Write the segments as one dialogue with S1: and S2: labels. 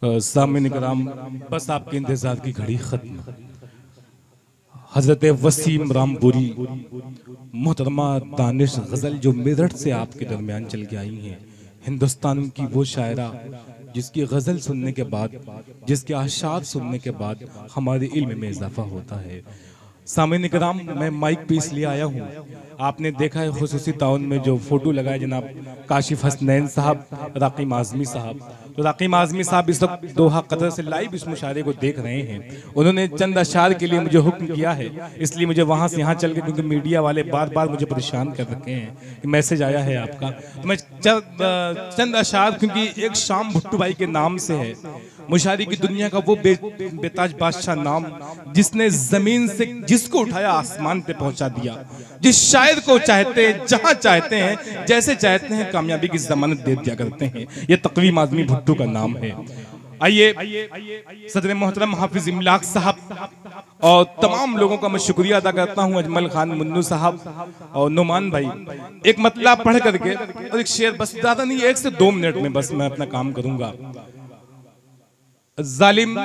S1: सामने कराम, बस आपके इंतजार की घड़ी खत्म। हजरत वसीम रामपुरी मोहतरमा दानिश गजल जो मेरठ से आपके दरमियान चल के आई हैं, हिंदुस्तान की वो शायरा जिसकी गजल सुनने के बाद, जिसके आशार सुनने के बाद हमारे इल्म में इजाफा होता है। सामने कराम, मैं माइक पे इसलिए आया हूँ, आपने देखा है खुसूसी ताउन में जो फोटो लगाए जनाब काशिफ हसनैन साहब, राकीम आज़मी साहब। तो राकीम आज़मी साहब इस वक्त दोहा कतर से लाइव इस मुशायरे को देख रहे हैं। उन्होंने चंद अशार के लिए मुझे हुक्म किया है, इसलिए मुझे वहां से यहाँ चल के, क्योंकि मीडिया वाले बार बार मुझे परेशान कर रखे हैं कि मैसेज आया है आपका, तो मैं चंद अशार, क्योंकि एक शाम भुट्टू भाई के नाम से है, मुशायरे की दुनिया का वो बेताज बादशाह नाम जिसने जमीन से जिसको उठाया आसमान पे पहुंचा दिया, जिस शायर को चाहते हैं जहां चाहते हैं जैसे चाहते हैं कामयाबी की जमानत दे दिया करते हैं, ये तकवीम आज़मी भुट्टू का नाम है। आइए सदर मोहतरम हाफिज इमलाक साहब और तमाम लोगों का मैं शुक्रिया अदा करता हूं, अजमल खान मुन्नू साहब और नुमान भाई, एक मतला पढ़ करके और एक शेर, बस ज्यादा नहीं, 1 से 2 मिनट में बस मैं अपना काम करूंगा। जालिम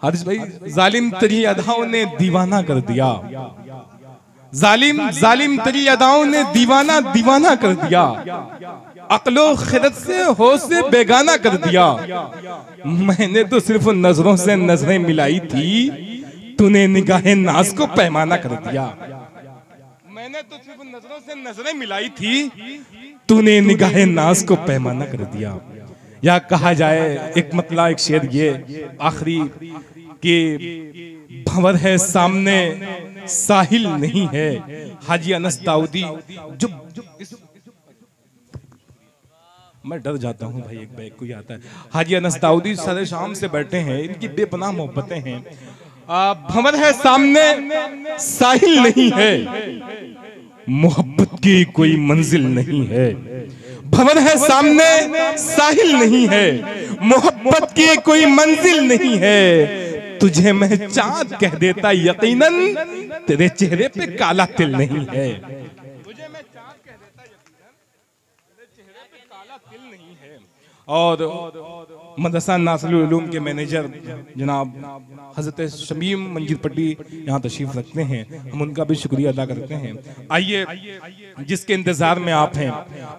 S1: हारिस भाई, जालिम तेरी अदाओं ने दीवाना कर दिया, जालिम तेरी अदाओं ने दीवाना दीवाना कर दिया, अक्लो खिरत से होश से बेगाना कर दिया। मैंने तो सिर्फ नजरों से नजरें मिलाई थी, तूने निगाहे नाज को पैमाना कर दिया। मैंने तो सिर्फ नजरों से नजरें मिलाई थी, तूने निगाहे नाज को पैमाना कर दिया। या कहा जाए एक मतला, एक शेर ये आखिरी कि भंवर है सामने साहिल नहीं है, हाजी अनस दाऊदी जो मैं डर जाता हूँ भाई, एक बैग कोई आता है, हाजी अनस दाऊदी सरे शाम से बैठे हैं, इनकी बेपनाह मोहब्बतें हैं। भंवर है सामने साहिल नहीं है, मोहब्बत की कोई मंजिल नहीं है। भंवर है सामने साहिल नहीं है, मोहब्बत की कोई मंजिल नहीं है। तुझे मैं चांद कह देता यकीनन, तेरे चेहरे पे काला तिल नहीं है। तुझे मैं चांद कह देता यकीनन, तेरे चेहरे पे काला तिल नहीं है। और मदरसा नासिरुल उलूम के मैनेजर जनाब हजरत शमीम मंजीर पट्टी यहाँ तशरीफ रखते हैं, हम उनका भी शुक्रिया अदा करते हैं। आइए, जिसके इंतजार में आप हैं,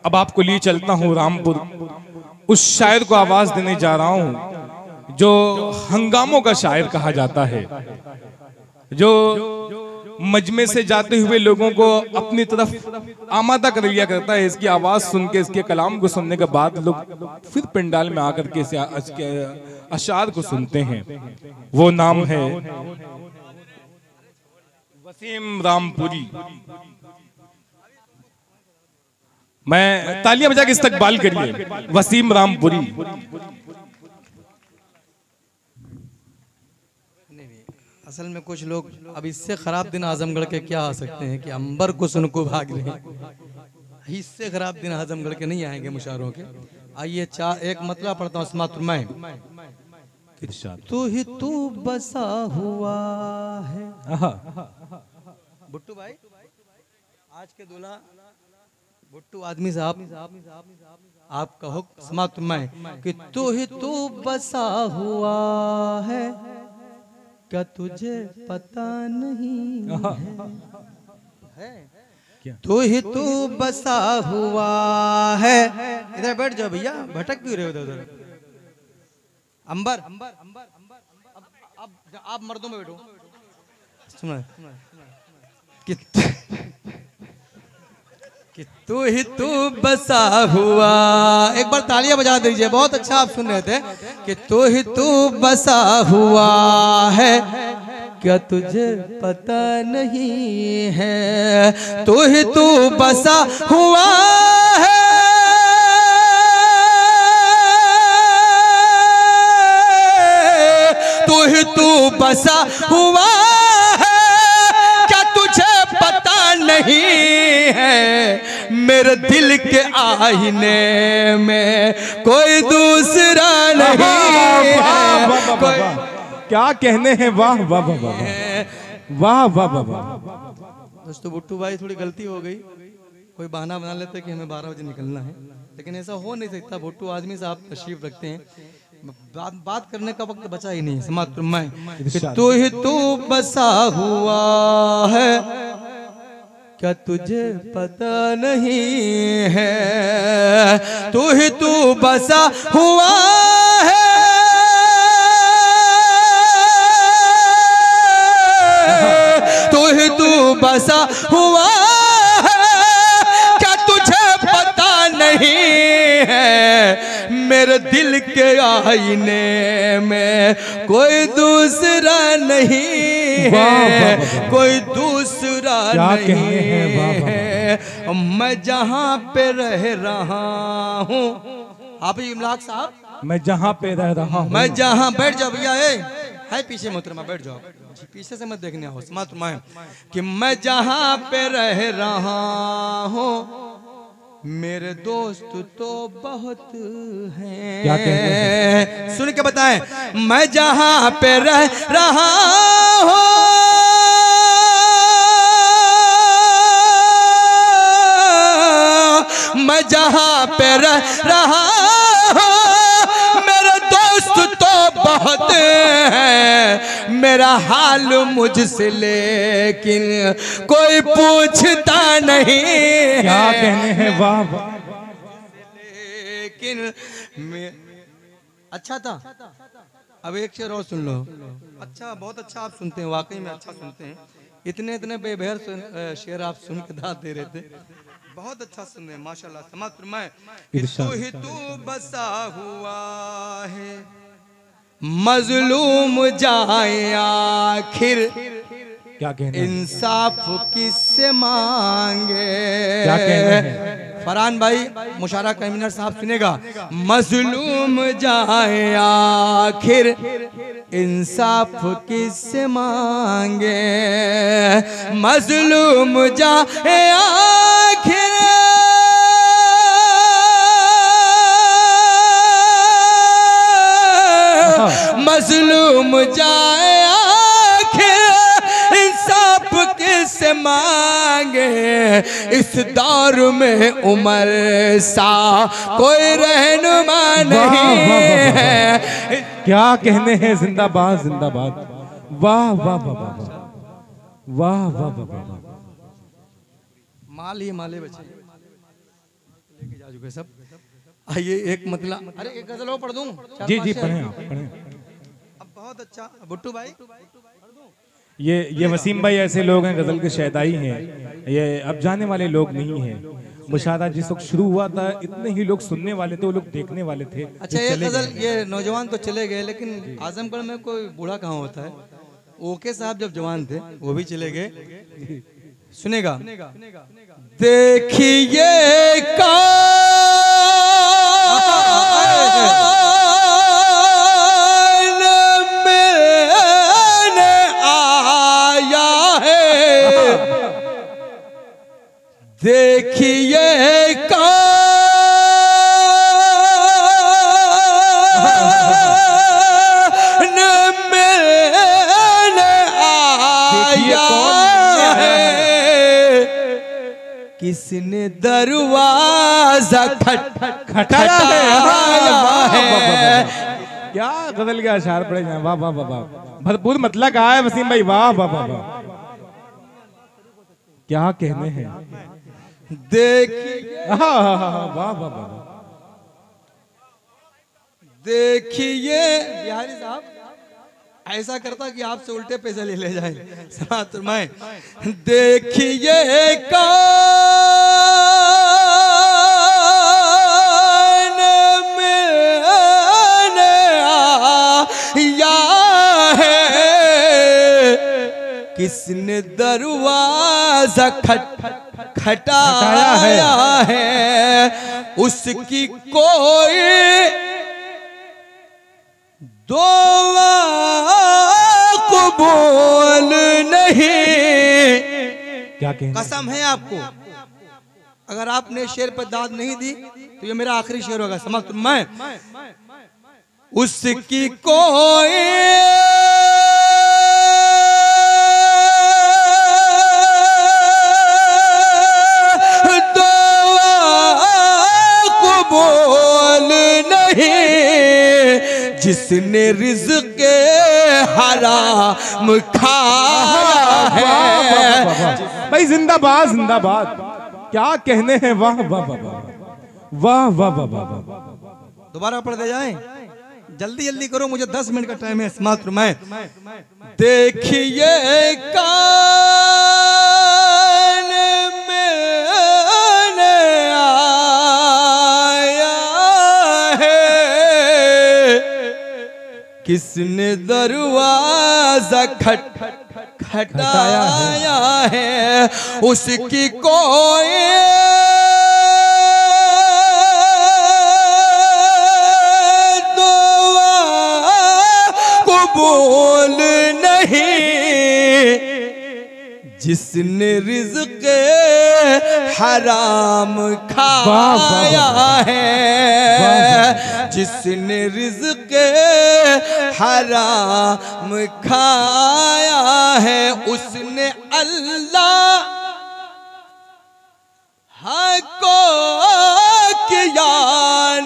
S1: अब आपको लिए चलता हूँ रामपुर, उस शायर को आवाज देने जा रहा हूँ जो हंगामों का शायर कहा जाता है, जो मजमे से जाते हुए लोगों को अपनी तरफ आमादा कर लिया करता है। इसकी आवाज सुन के, इसके कलाम को सुनने के बाद लोग फिर पंडाल में आकर के इसके अशार को सुनते हैं। वो नाम है वसीम रामपुरी। मैं तालियां बजा के इस्तकबाल करिए वसीम रामपुरी।
S2: असल में कुछ लोग अब इससे खराब दिन आजमगढ़ के क्या आ सकते हैं कि अंबर को सुन को भाग रहे हैं। इससे खराब दिन आजमगढ़ के नहीं आएंगे मुशायरों के। आइए एक मतला पढ़ता हूँ अस्मातुल मैं। तू ही तू बसा हुआ है। भुट्टू भाई, आज के दूल्हा भुट्टू आदमी साहब, आपका हुक्म अस्मातुल मैं कि तू ही तू बसा हुआ है, क्या तुझे पता नहीं है? तू ही तू बसा हुआ है। इधर बैठ जाओ भैया, भटक क्यों रहे हो उधर? अंबर, अब आप मर्दों में बैठो। सुना कि तू ही तू बसा हुआ, एक बार तालियां बजा दीजिए, बहुत अच्छा आप सुन रहे थे। कि तू ही तू बसा हुआ है, क्या तुझे पता नहीं है? तू ही तू बसा हुआ है, तू ही तू बसा हुआ है, क्या तुझे पता नहीं है? मेरे दिल के आईने में कोई दूसरा नहीं है।
S1: क्या कहने हैं, वाह वाह वाह वाह वाह वाह वाह।
S2: दोस्तों भुट्टू भाई थोड़ी गलती हो गई, कोई बहाना बना लेते कि हमें 12 बजे निकलना है, लेकिन ऐसा हो नहीं सकता। भुट्टू आदमी साहब तशरीफ रखते हैं, बात करने का वक्त बचा ही नहीं। समाप्त मैं तू ही तू बसा हुआ है, क्या तुझे पता नहीं है, तू ही तू बसा हुआ है, तू ही तू बसा हुआ है, क्या तुझे पता नहीं है, मेरे दिल के आईने में कोई दूसरा नहीं है, कोई दूसरा नहीं है, मैं जहाँ पे रह रहा हूँ। आप ही इमलाक साहब,
S1: मैं जहाँ पे रह रहा हूँ,
S2: मैं जहाँ, बैठ जाओ भैया, है पीछे मोहतरमा, बैठ जाओ, पीछे से मत देखने आओ। समात्मा कि मैं जहाँ पे रह रहा हूँ, मेरे दोस्त तो बहुत हैं।
S1: क्या कहते हैं?
S2: सुन के बताएं, मैं जहाँ पे रह रहा हूँ, मैं जहाँ पे रह रहा हूँ, मेरे दोस्त तो बहुत हैं, मेरा हाल मुझसे लेकिन कोई पूछता नहीं।
S1: क्या कहने हैं, वाह वाह।
S2: लेकिन अच्छा था। अब एक शेर और सुन लो। अच्छा, बहुत अच्छा आप सुनते हैं, वाकई में अच्छा सुनते हैं। इतने इतने बेबहर शेर आप सुन के दाद दे रहे थे, बहुत अच्छा सुन रहे हैं माशाल्लाह। समाज फरमाए कि तू ही तू बसा हुआ है, मजलूम जाए आखिर,
S1: क्या कहना,
S2: इंसाफ किससे मांगे।
S1: क्या कहना है?
S2: फरहान भाई मुशारा कमीनर साहब सुनेगा, मजलूम जाए आखिर, इंसाफ किससे मांगे, मजलूम जाए आखिर, मजलूम जाए आखिर, इंसाफ किससे मांगे, इस दौर में उमर सा कोई रहनुमा नहीं है।
S1: क्या कहने हैं, जिंदाबाद जिंदाबाद, वाह वाह वाह वाह वाह वाह वाह वाह।
S2: माल ही माले बचे लेके जा चुके सब। आइए एक मतलब, अरे एक गजल और पढ़ दूं?
S1: जी जी पढ़ें आप, पढ़ें।
S2: अब बहुत अच्छा भुट्टू भाई,
S1: ये वसीम भाई ऐसे लोग हैं, गजल के शहदाई हैं, ये अब जाने वाले लोग नहीं हैं। मुशारा जिस वक्त शुरू हुआ था, इतने ही लोग सुनने वाले थे, वो लोग देखने वाले थे।
S2: अच्छा ये गजल, ये नौजवान तो चले गए, लेकिन आजमगढ़ में कोई बूढ़ा कहाँ होता है? ओके साहब जब जवान थे वो भी चले गए। सुनेगा, देखिए देखिए कौन मिलने आया है, किसने दरवाजा खटखटाया है।
S1: क्या गजल के अशार पड़े जाए, वाह वाह वाह वाह, भरपूर मतलब कहा है वसीम भाई, वाह वाह वाह वाह। क्या कहने हैं,
S2: देखिए
S1: वाह वाह वाह।
S2: देखिए बिहारी साहब ऐसा करता कि आपसे उल्टे पैसे ले जाए। समात फरमाए, देखिए कौन मिलने आया है, किसने दरवाजा खटखटाया है, उसकी कोई दुआ कबूल नहीं।
S1: क्या कहना,
S2: कसम है आपको, अगर आपने शेर पर दाद नहीं दी तो ये मेरा आखिरी शेर होगा। समझ मैं, उसकी कोई दुआ कबूल नहीं, जिसने रिज़्क़ हराम खाया है।
S1: भाई जिंदाबाद जिंदाबाद, क्या कहने हैं, वाह वाह वाह वाह वाह वाह वाह।
S2: दोबारा पढ़ दे जाएं, जल्दी जल्दी करो, मुझे 10 मिनट का टाइम है। समाप्त मैं देखिए कान में आया है, किसने दरवाजा खटखटाया है, उसकी कोई बोल नहीं, जिसने रिज़्क़ हराम खाया है, जिसने रिज़्क़ हराम खाया है, उसने अल्लाह को किया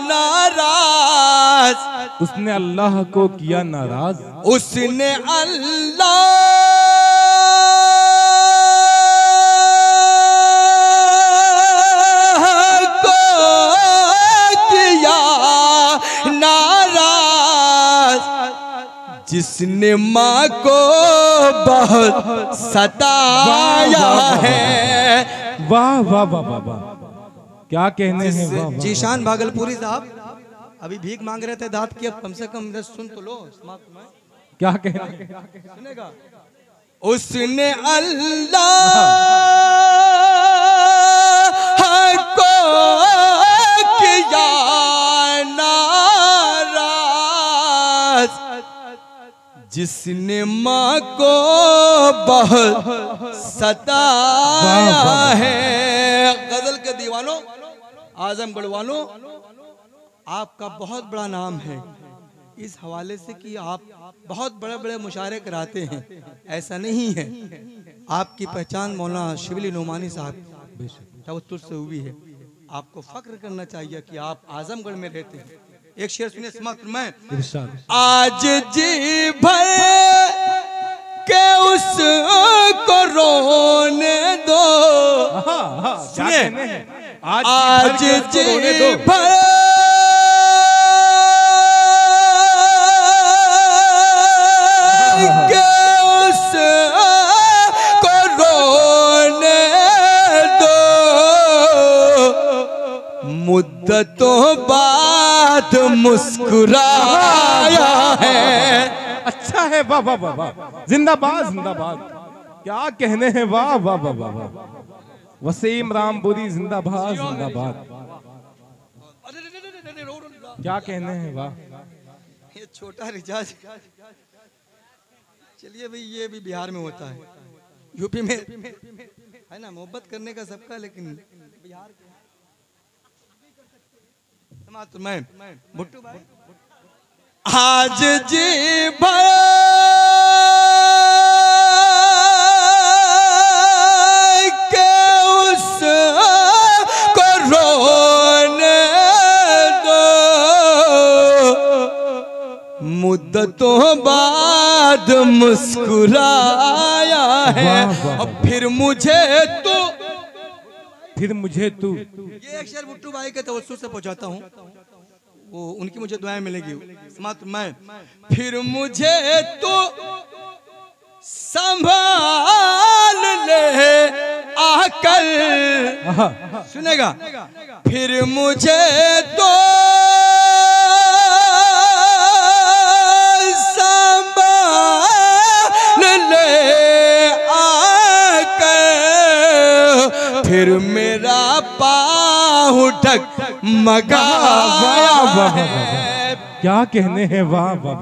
S2: नाराज,
S1: उसने अल्लाह को किया नाराज,
S2: उसने अल्लाह को किया नाराज, जिसने माँ को बहुत सताया है।
S1: वाह वाह वाह वाह वाह, क्या कहने हैं, वाह वाह।
S2: जीशान भागलपुरी साहब अभी भीख मांग रहे थे दांत की, अब कम से कम सुन तो लो।
S1: क्या कहने,
S2: सुनेगा? उसने अल्लाह को किया नाराज, जिसने माँ को बहुत सताया है। गजल के दीवानों, आजमगढ़ वालों, आपका बहुत बड़ा नाम है इस हवाले से कि आप बहुत बड़े बड़े मुशायरे कराते हैं। ऐसा नहीं है, आपकी पहचान मौलाना शिबली नोमानी साहब तवत्तुर से हुई है। आपको फख्र करना चाहिए कि आप आजमगढ़ में रहते हैं। एक शेर सुनिए, समाप्त मैं आज जी भर के उसको रोने दो, आज जी भर के उसको रोने दो, मुद्दतों बाद मुस्कुराया है।
S1: अच्छा है, वाह वाह वाह वाह, जिंदाबाद जिंदाबाद, क्या कहने हैं, वाह वाह वाह वाह वाह। वसीम रामपुरी जिंदाबाद जिंदाबाद, क्या कहने हैं, वाह।
S2: ये छोटा रिचार्ज, चलिए भाई, ये भी बिहार में होता है, यूपी में है ना, मोहब्बत करने का सबका, लेकिन बिहार तो मैं भुट्टू भाई आज जी भर के उसको रोने दो, मुद्दतों बाद मुस्कुराया है। और फिर मुझे तू, ये एक शेर भुट्टू भाई के तवज्जुह से पहुंचाता हूँ, वो उनकी मुझे दुआएं मिलेगी। समाप्त मैं फिर मुझे तू संभाल ले आकर, सुनेगा? फिर मुझे तो फिर मेरा पाँव ढक मगा गया है।
S1: क्या कहने हैं, वाह वाह।